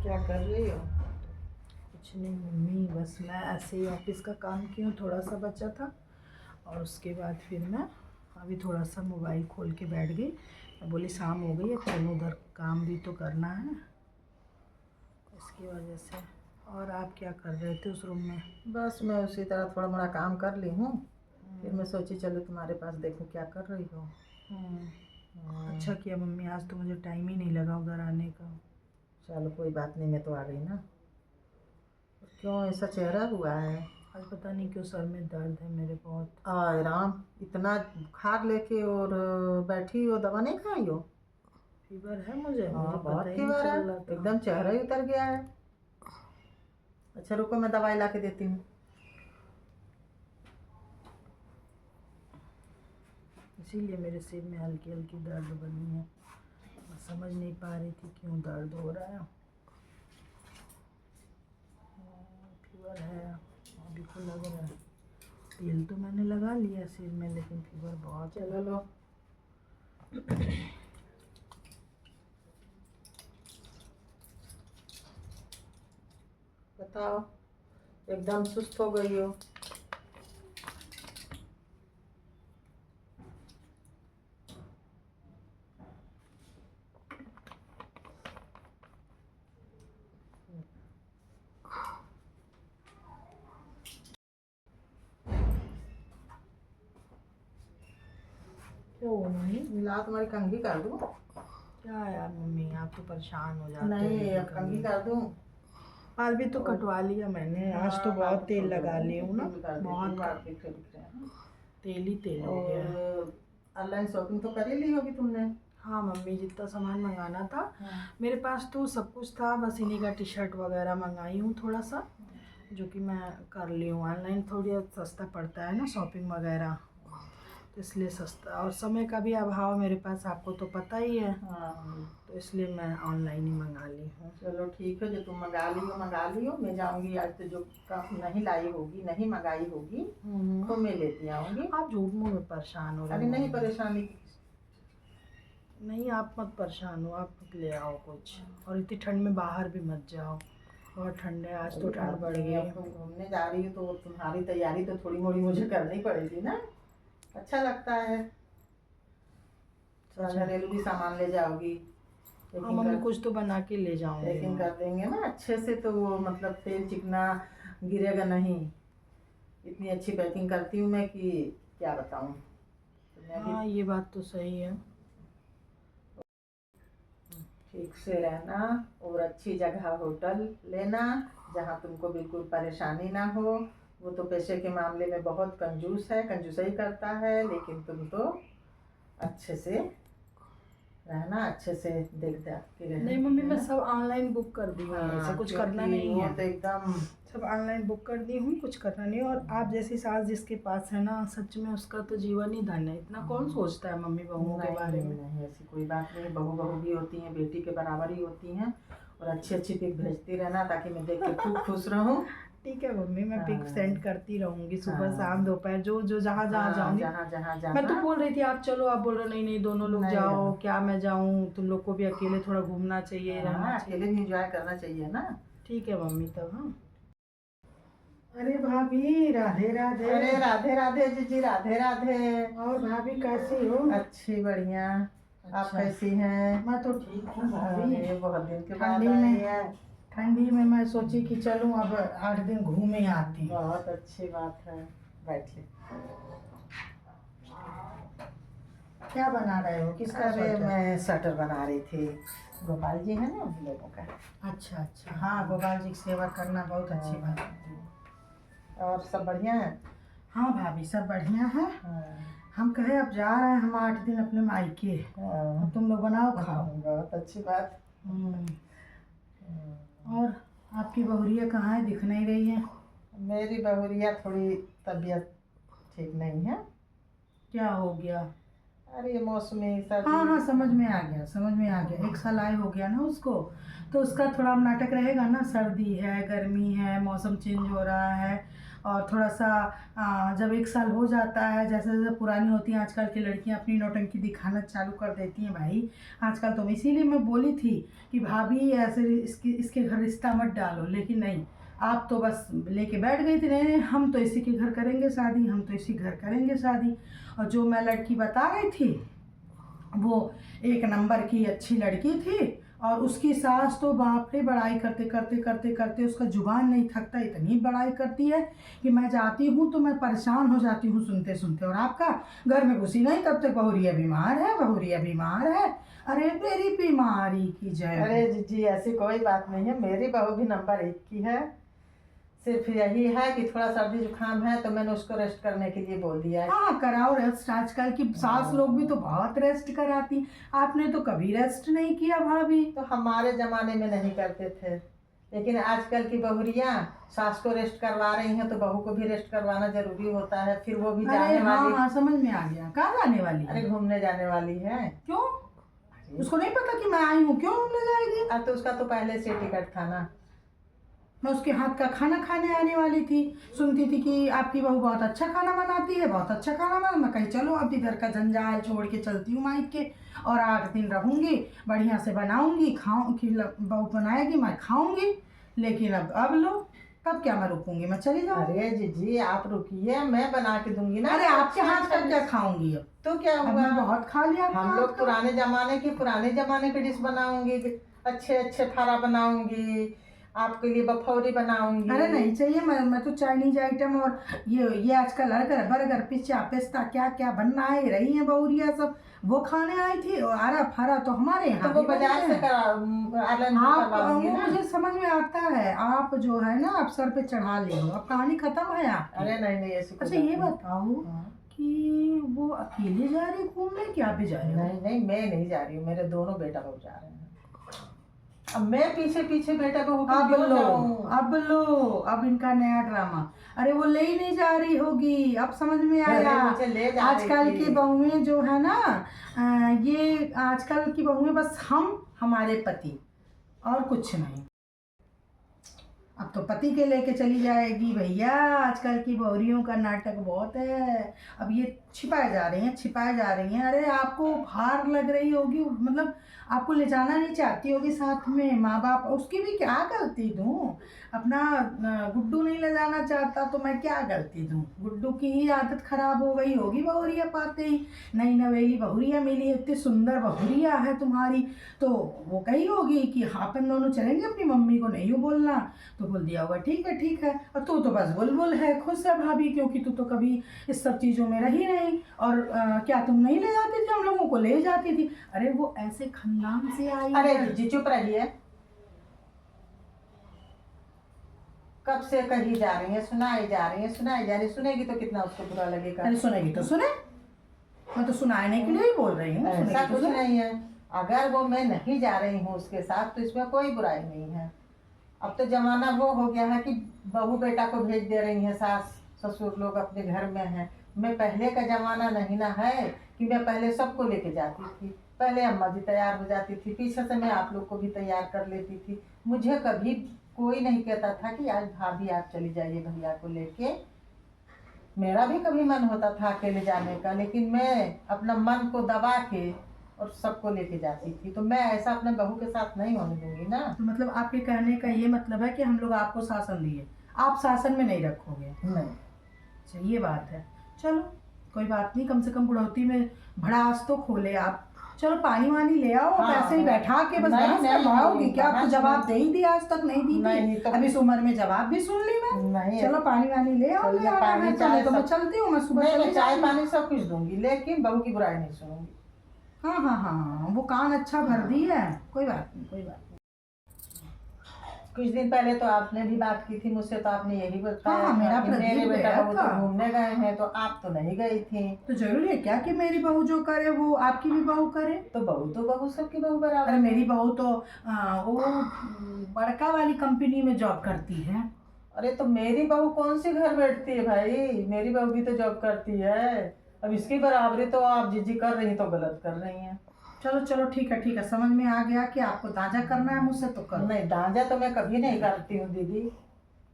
क्या कर रही हो? कुछ नहीं मम्मी, बस मैं ऐसे ही ऑफिस का काम की हूँ, थोड़ा सा बचा था और उसके बाद फिर मैं अभी थोड़ा सा मोबाइल खोल के बैठ गई। मैं बोली शाम हो गई है, फिर उधर काम भी तो करना है, इसकी वजह से। और आप क्या कर रहे थे उस रूम में? बस मैं उसी तरह थोड़ा मोड़ा काम कर ली हूँ। फिर मैं सोची चलो तुम्हारे पास देखूँ क्या कर रही हो। अच्छा किया मम्मी, आज तो मुझे टाइम ही नहीं लगा उधर आने का। चलो कोई बात नहीं, मैं तो आ गई ना। क्यों ऐसा चेहरा हुआ है? आज पता नहीं क्यों सर में दर्द है मेरे बहुत। आय राम, इतना बुखार लेके और बैठी हो, दवा नहीं खाई हो? फीवर है मुझे हाँ पता बहुत ही नहीं फीवर है, चल रहा था। एकदम चेहरा ही उतर गया है। अच्छा रुको, मैं दवाई ला के देती हूँ। इसीलिए मेरे सिर में हल्की हल्की दर्द बनी है, मैं समझ नहीं पा रही थी क्यों दर्द हो रहा है। फीवर है अभी को लग रहा है। तेल तो मैंने लगा लिया सिर में, लेकिन फीवर बहुत है। चलो लो। बताओ, एकदम सुस्त हो गई हो? क्या हुआ मम्मी? ला तुम्हारी कंघी कर दूँ? क्या यार मम्मी, आप तो परेशान हो जाते हो। नहीं, अब कंघी कर दूँ? बाल भी तो कटवा लिया मैंने, आज तो बहुत तेल लगा ली हूँ ना, बहुत तेल ही तेल हो गया है। और ऑनलाइन शॉपिंग तो कर ही ली होगी तुमने? हाँ मम्मी, जितना सामान मंगाना था हाँ। मेरे पास तो सब कुछ था, बस इन्हीं का टी शर्ट वगैरह मंगाई हूँ थोड़ा सा, जो कि मैं कर ली हूँ। ऑनलाइन थोड़ी सस्ता पड़ता है ना शॉपिंग वगैरह, तो इसलिए सस्ता, और समय का भी अभाव मेरे पास, आपको तो पता ही है। हाँ तो इसलिए मैं ऑनलाइन ही मंगा ली हूँ। चलो ठीक है, जो तुम मंगा ली हो। मैं जाऊंगी आज, तो जो काम नहीं लाई होगी, नहीं मंगाई होगी, तो मैं लेती आऊंगी। आप झूठ मूठ में परेशान हो रहे अरे हो नहीं मम्मी। परेशानी। नहीं आप मत परेशान हो, आप ले आओ कुछ, और इतनी ठंड में बाहर भी मत जाओ, बहुत ठंड है, आज तो ठंड बढ़ गई। अब तुम घूमने जा रही हो तो तुम्हारी तैयारी तो थोड़ी मोड़ी मुझे करनी पड़ेगी ना। अच्छा लगता है। थोड़ा घरेलू भी सामान ले जाओगी? हाँ मम्मी, कुछ तो बना के ले जाऊंगी। पैकिंग कर देंगे ना अच्छे से, तो वो मतलब तेल चिकना गिरेगा नहीं। इतनी अच्छी पैकिंग करती हूँ मैं कि क्या बताऊँ। हाँ ये बात तो सही है। ठीक से रहना और अच्छी जगह होटल लेना जहाँ तुमको बिल्कुल परेशानी ना हो। वो तो पैसे के मामले में बहुत कंजूस है, कंजूसई करता है, लेकिन तुम तो अच्छे से रहना, अच्छे से देख दाख के रहना। नहीं मम्मी, मैं सब ऑनलाइन बुक कर दी हूँ, ऐसे कुछ क्योंकि करना नहीं वो है। तो एकदम सब ऑनलाइन बुक कर दी हूँ, कुछ करना नहीं। और आप जैसी सास जिसके पास है ना, सच में उसका तो जीवन ही धन्य है। इतना कौन सोचता है मम्मी बहुओं के बारे में। नहीं, ऐसी कोई बात नहीं। बहू भी होती हैं, बेटी के बराबर ही होती हैं। और अच्छी अच्छी पिक भेजती रहना ताकि मैं देख के खूब खुश रहूँ। ठीक है मम्मी, मैं पिक हाँ। सेंड करती रहूंगी, सुबह हाँ। शाम दोपहर, जो जो जहाँ जहाँ जाऊंगी। जहाँ जहाँ मैं जाना। तो बोल रही थी आप चलो, आप बोल रहे नहीं नहीं दोनों लोग नहीं जाओ। रहना। क्या मैं जाऊँ, तुम लोग को भी अकेले थोड़ा घूमना चाहिए, रहना चाहिए। अकेले भी एंजॉय करना चाहिए ना। ठीक है मम्मी तब। हाँ अरे भाभी, राधे राधे। अरे राधे राधे जीजी, राधे राधे। और भाभी कैसी हो? अच्छी, बढ़िया। आप अच्छा। कैसी हैं? मैं तो ठीक हूँ भाभी। अरे बहुत दिन के बाद ठंडी आई में हैं। ठंडी में मैं सोची कि चलूँ अब 8 दिन घूमे आती हूँ। बहुत अच्छी बात है, बैठिए। क्या बना रहे हो, किसका अरे स्वेटर? मैं स्वेटर बना रही थी, गोपाल जी है ना उन लोगों का। अच्छा अच्छा, हाँ गोपाल जी की सेवा करना बहुत अच्छी बात है। और सब बढ़िया है? हाँ भाभी सब बढ़िया है। हम कहे अब जा रहे हैं हम 8 दिन अपने मायके, अब तुम लोग बनाओ खाओ। बहुत अच्छी बात। और आपकी बहुरिया कहाँ है, दिख नहीं रही है? मेरी बहुरिया थोड़ी तबीयत ठीक नहीं है। क्या हो गया? अरे ये मौसमी सर्दी। हाँ हाँ समझ में आ गया, समझ में आ गया। 1 साल आए हो गया ना उसको, तो उसका थोड़ा नाटक रहेगा ना, सर्दी है, गर्मी है, मौसम चेंज हो रहा है, और थोड़ा सा जब 1 साल हो जाता है, जैसे जैसे पुरानी होती हैं आजकल की लड़कियां अपनी नौटंकी दिखाना चालू कर देती हैं भाई आजकल। तो इसीलिए मैं बोली थी कि भाभी ऐसे इसके घर रिश्ता मत डालो, लेकिन नहीं, आप तो बस लेके बैठ गई थी, नहीं हम तो इसी के घर करेंगे शादी, हम तो इसी घर करेंगे शादी। और जो मैं लड़की बता गई थी वो 1 नंबर की अच्छी लड़की थी, और उसकी सास तो बाप रे बड़ाई करते करते करते करते उसका जुबान नहीं थकता, इतनी बड़ाई करती है कि मैं जाती हूँ तो मैं परेशान हो जाती हूँ सुनते सुनते। और आपका घर में घुसी नहीं तब तक बहुरिया बीमार है, बहुरिया बीमार है। अरे मेरी बीमारी की जय। अरे जी ऐसी कोई बात नहीं है, मेरी बहू भी नंबर 1 की है। सिर्फ यही है कि थोड़ा सर्दी जुकाम है तो मैंने उसको रेस्ट करने के लिए बोल दिया है। हाँ कराओ रेस्ट, आजकल की सास लोग भी तो बहुत रेस्ट कराती, आपने तो कभी रेस्ट नहीं किया भाभी। तो हमारे जमाने में नहीं करते थे, लेकिन आजकल की बहुरियाँ सास को रेस्ट करवा रही हैं तो बहू को भी रेस्ट करवाना जरूरी होता है। फिर वो भी जाने वाली। हाँ समझ में आ गया, कहाँ जाने वाली है? अरे घूमने जाने वाली है। क्यों? उसको नहीं पता कि मैं आई हूँ, क्यों घूमने जाएगी? अब तो उसका तो पहले से टिकट था ना। मैं उसके हाथ का खाना खाने आने वाली थी, सुनती थी कि आपकी बहू बहुत अच्छा खाना बनाती है, बहुत अच्छा खाना बना। मैं कही चलो अब इधर का जंजाल छोड़ के चलती हूँ माइक के, और 8 दिन रहूँगी, बढ़िया से बनाऊँगी, खाऊँ, बहू बनाएगी मैं खाऊँगी। लेकिन अब लो, तब क्या मैं रुकूंगी, मैं चली जाऊँ। अरे जी आप रुकिए, मैं बना के दूंगी ना। अरे आपके हाथ का क्या खाऊंगी अब? तो क्या हुआ, मैं बहुत खा लिया। हम लोग पुराने जमाने की डिश बनाऊंगी, अच्छे अच्छे फारा बनाऊंगी, आपके लिए बफौरी बनाऊंगी। अरे नहीं चाहिए, मैं तो चाइनीज आइटम और ये आजकल बर्गर पिज्जा पिस्ता क्या क्या बनना है रही है बहुरिया सब, वो खाने आई थी। और आरा फारा तो हमारे यहाँ तो वो बाजार से आप मुझे समझ में आता है, आप जो है ना आप सर पे चढ़ा ले हो, अब कहानी खत्म है आपकी। अरे नहीं ऐसी। अच्छा ये बताओ कि वो अकेले जा रही घूमने कि आप भी जा रहे हो? नहीं मैं नहीं जा रही हूँ, मेरे दोनों बेटा बहू जा रहे हैं। अब मैं पीछे पीछे बेटा बहू अब लो अब इनका नया ड्रामा। अरे वो ले ही नहीं जा रही होगी, अब समझ में आया। आजकल की बहुएं जो है ना, ये आजकल की बहुएं बस हमारे पति और कुछ नहीं। अब तो पति के लेके चली जाएगी भैया, आजकल की बहुरियों का नाटक बहुत है। अब ये छिपाए जा रही हैं। अरे आपको भार लग रही होगी, मतलब आपको ले जाना नहीं चाहती होगी साथ में, माँ बाप, उसकी भी क्या गलती दूँ? अपना गुड्डू नहीं ले जाना चाहता तो मैं क्या गलती दूँ? गुड्डू की ही आदत खराब हो गई होगी बहुरिया पाते ही। नई नवेली बहुरिया मिली, इतनी सुंदर बहुरिया है तुम्हारी, तो वो कही होगी कि हाँ अपन दोनों चलेंगे, अपनी मम्मी को नहीं बोलना, तो बोल दिया होगा ठीक है। और तू तो बस बुलबुल है, खुश है भाभी, क्योंकि तू तो कभी इस सब चीज़ों में रही नहीं। और क्या तुम नहीं ले जाती थी? हम लोगों को ले जाती थी। अरे वो ऐसे खानदान से आई। अरे जी चुप रहिए, कब से कही जा रही है, सुनाई जा रही, सुनेगी तो कितना उसको बुरा लगेगा। अरे सुनेगी तो सुने, मैं तो सुनाने के लिए ही बोल रही हूँ। ऐसा कुछ नहीं है, अगर वो मैं नहीं जा रही हूँ उसके साथ तो इसमें कोई बुराई नहीं है। अब तो जमाना वो हो गया है कि बहू बेटा को भेज दे रही है, सास ससुर लोग अपने घर में हैं। मैं पहले का जमाना नहीं ना है कि मैं पहले सबको लेके जाती थी। पहले अम्मा जी तैयार हो जाती थी, पीछे से मैं आप लोग को भी तैयार कर लेती थी। मुझे कभी कोई नहीं कहता था कि आज भाभी आप चली जाइए भैया को लेके। मेरा भी कभी मन होता था अकेले जाने का, लेकिन मैं अपना मन को दबा के और सबको लेके जाती थी। तो मैं ऐसा अपने बहू के साथ नहीं होने दूंगी ना। तो मतलब आपके कहने का ये मतलब है कि हम लोग आपको शासन दिए, आप शासन में नहीं रखोगे? नहीं। अच्छा ये बात है, चलो कोई बात नहीं, कम से कम बुढ़ौती में भड़ास तो खोले आप। चलो पानी वानी ले आओ। हाँ, पैसे ही बैठा के बस करवाओगी क्या? आपको जवाब दे ही दिया, आज तक नहीं दी थी। तो अब इस उम्र में जवाब भी सुन ली मैं। नहीं, चलो पानी वानी ले आओ। पानी चाय तो मैं चलती हूँ, मैं सुबह चाय पानी सब कुछ दूंगी, लेकिन बहू की बुराई नहीं सुनूंगी। हाँ वो कान अच्छा भर दी है। कोई बात नहीं। कुछ दिन पहले तो आपने भी बात की थी मुझसे, तो आपने यही बताया। हाँ, मेरा मेरे बेटा बहू तो घूमने गए हैं, तो आप तो नहीं गई थी। तो जरूरी है क्या कि मेरी बहू जो करे वो आपकी भी बहू करे? तो बहू सबकी बहू बराबर। अरे मेरी बहू तो वो बड़का वाली कंपनी में जॉब करती है। अरे तो मेरी बहू कौन सी घर बैठती है भाई, मेरी बहू भी तो जॉब करती है। अब इसकी बराबरी तो आप जिजी कर रही तो गलत कर रही हैं। चलो ठीक है, समझ में आ गया कि आपको दांजा करना है मुझसे, तो करो। नहीं, दांजा तो मैं कभी नहीं करती हूँ दीदी।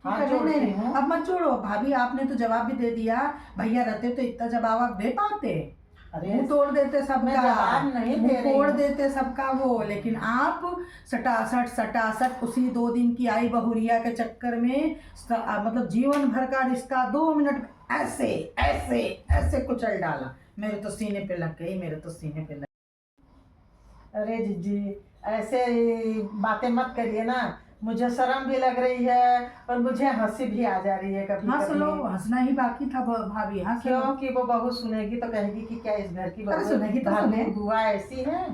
हाँ, नहीं जोड़ती नहीं हूँ। अब मत जोड़ो भाभी, आपने तो जवाब भी दे दिया। भैया रहते तो इतना जवाब आप दे पाते? अरे मुंह तोड़ देते मैं सबका, जवाब नहीं दे मुंह रही तोड़ हूँ। देते सबका वो। लेकिन आप सटासट सटासट उसी 2 दिन की आई बहुरिया के चक्कर में मतलब जीवन भर का रिश्ता 2 मिनट में ऐसे ऐसे ऐसे कुचल डाला। मेरे तो सीने पे लग गई, मेरे तो सीने पे लग अरे जीजी, ऐसे बातें मत करिए ना, मुझे शर्म भी लग रही है और मुझे हंसी भी आ जा रही है कभी हंस लो, कभी। हंसना ही बाकी था भाभी, हंस लो। क्योंकि वो बहू सुनेगी तो कहेगी कि क्या इस घर की अरे बहू सुनेगी तो भाभी सुने, बुआ ऐसी है।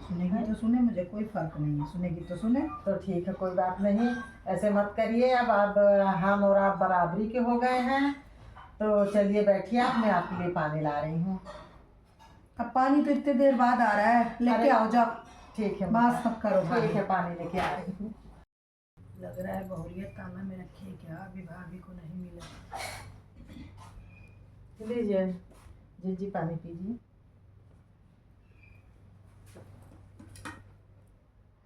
सुनेगी तो सुने, मुझे कोई फर्क नहीं है, सुनेगी तो सुने। तो ठीक है, कोई बात नहीं, ऐसे मत करिए। अब आप हम और आप बराबरी के हो गए हैं, तो चलिए बैठिए आप, मैं आपके लिए पानी ला रही हूँ। अब पानी तो इतने देर बाद आ रहा है, लेके अरे, आओ जाओ, ठीक है, बात मत करो ठीक भाभी। है, पानी लेके आ रही हूँ। लग रहा है बहुरिया ताला में रखी है क्या, अभी भाभी को नहीं मिला। लीजिए जीजी, पानी पीजिए।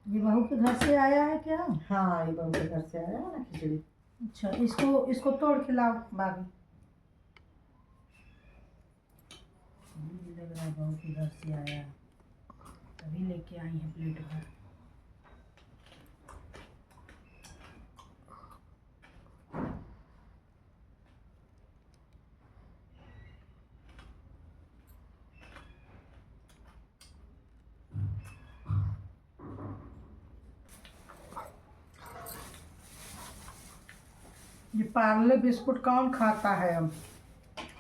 ये बहू के घर से आया है क्या? हाँ, ये बहू के घर से आया है ना खिचड़ी। अच्छा, इसको इसको तोड़ के लाओ भाभी। लग रहा है बहू के घर से आया है, तभी लेके आई है प्लेट भर। ये पार्ले बिस्कुट कौन खाता है? अब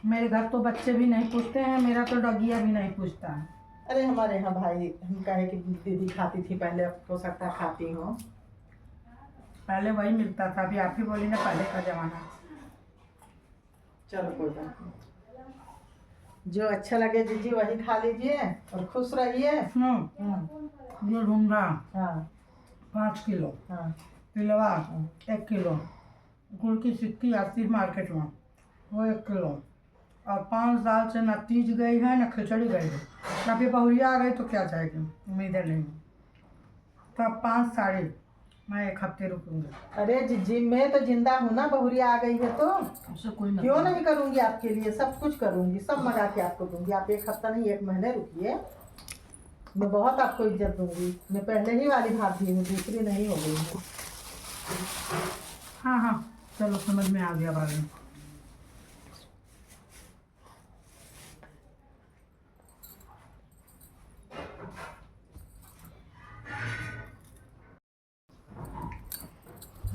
मेरे घर तो बच्चे भी नहीं पूछते हैं, मेरा तो डगिया भी नहीं पूछता है। अरे हमारे यहाँ भाई, हम कहे कि दीदी खाती थी पहले, अब हो सकता है खाती हो। पहले वही मिलता था, अभी आप ही बोली ना पहले का जमाना। चलो कोई बात नहीं, जो अच्छा लगे जीजी वही खा लीजिए और खुश रहिए। ये ढूंढा हाँ 5 किलो, हाँ तिलवा 1 किलो, गुड़ की सिक्की आती है मार्केट में, वो 1 किलो, और 5 साल से न तीज गई है न खिचड़ी गई है। अब ये बहुरिया आ गई तो क्या चाहेगी, उम्मीदें नहीं। तो अब 5 साड़ी, मैं 1 हफ्ते रुकूंगी। अरे जीजी, मैं तो जिंदा हूँ ना, बहुरिया आ गई है तो उससे कोई क्यों नहीं करूँगी आपके लिए, सब कुछ करूँगी, सब मंगा के आपको दूंगी। आप 1 हफ्ता नहीं 1 महीने रुकिए, मैं बहुत आपको इज्जत दूंगी। मैं पहले ही वाली भाभी हूँ, दूसरी नहीं हो गई हूँ। हाँ हाँ चलो, समझ में आ गया बारे में।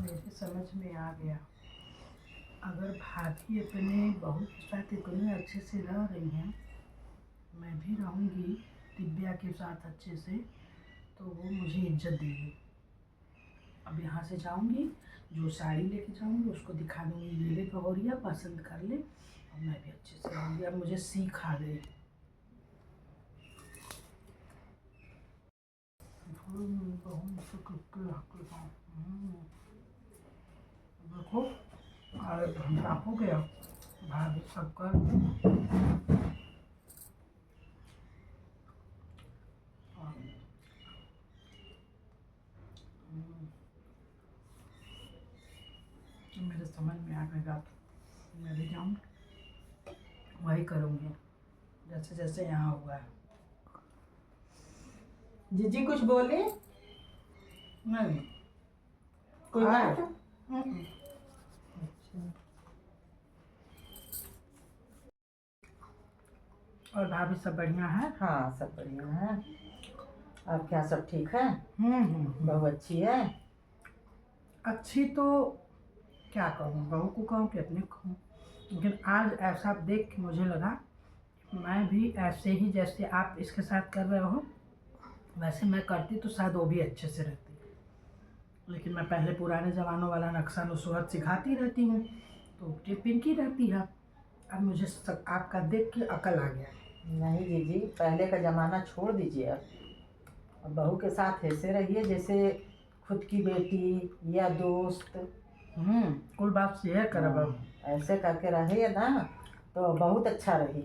मेरे समझ में आ गया, अगर भाभी अपने बहू के साथ इतने अच्छे से रह रही हैं, मैं भी रहूँगी दिव्या के साथ अच्छे से, तो वो मुझे इज्जत देगी। अब यहाँ से जाऊँगी, जो साड़ी लेके जाऊँगी उसको दिखा दूँगी, ये ले बहुरिया पसंद कर ले, और मैं भी अच्छे से रहूँगी। अब मुझे सीख आ गई। देखो, और घंटा हो गया, भाभी सब कर मेरे समझ में आ गएगा, तो मैं भी जाऊँ वही करूँगी जैसे जैसे यहाँ हुआ है। जीजी कुछ बोली? नहीं कोई बात? और भाभी सब बढ़िया है? हाँ सब बढ़िया है। अब क्या सब ठीक है? बहू अच्छी है? अच्छी तो क्या कहूँ, बहू को कहूँ कि अपने को कहूँ, लेकिन आज ऐसा देख के मुझे लगा मैं भी ऐसे ही जैसे आप इसके साथ कर रहे हो वैसे मैं करती तो शायद वो भी अच्छे से रहती। लेकिन मैं पहले पुराने ज़मानों वाला नक्शा नुसरत सिखाती रहती हूँ तो टिपिन की रहती है। अब मुझे सब आपका देख के अकल आ गया। नहीं जीजी, पहले का ज़माना छोड़ दीजिए। अब बहू के साथ ऐसे रहिए जैसे खुद की बेटी या दोस्त। कुल बात शेयर कर। अब ऐसे करके रहिए ना तो बहुत अच्छा रही।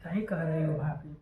सही कह रही हो भाभी।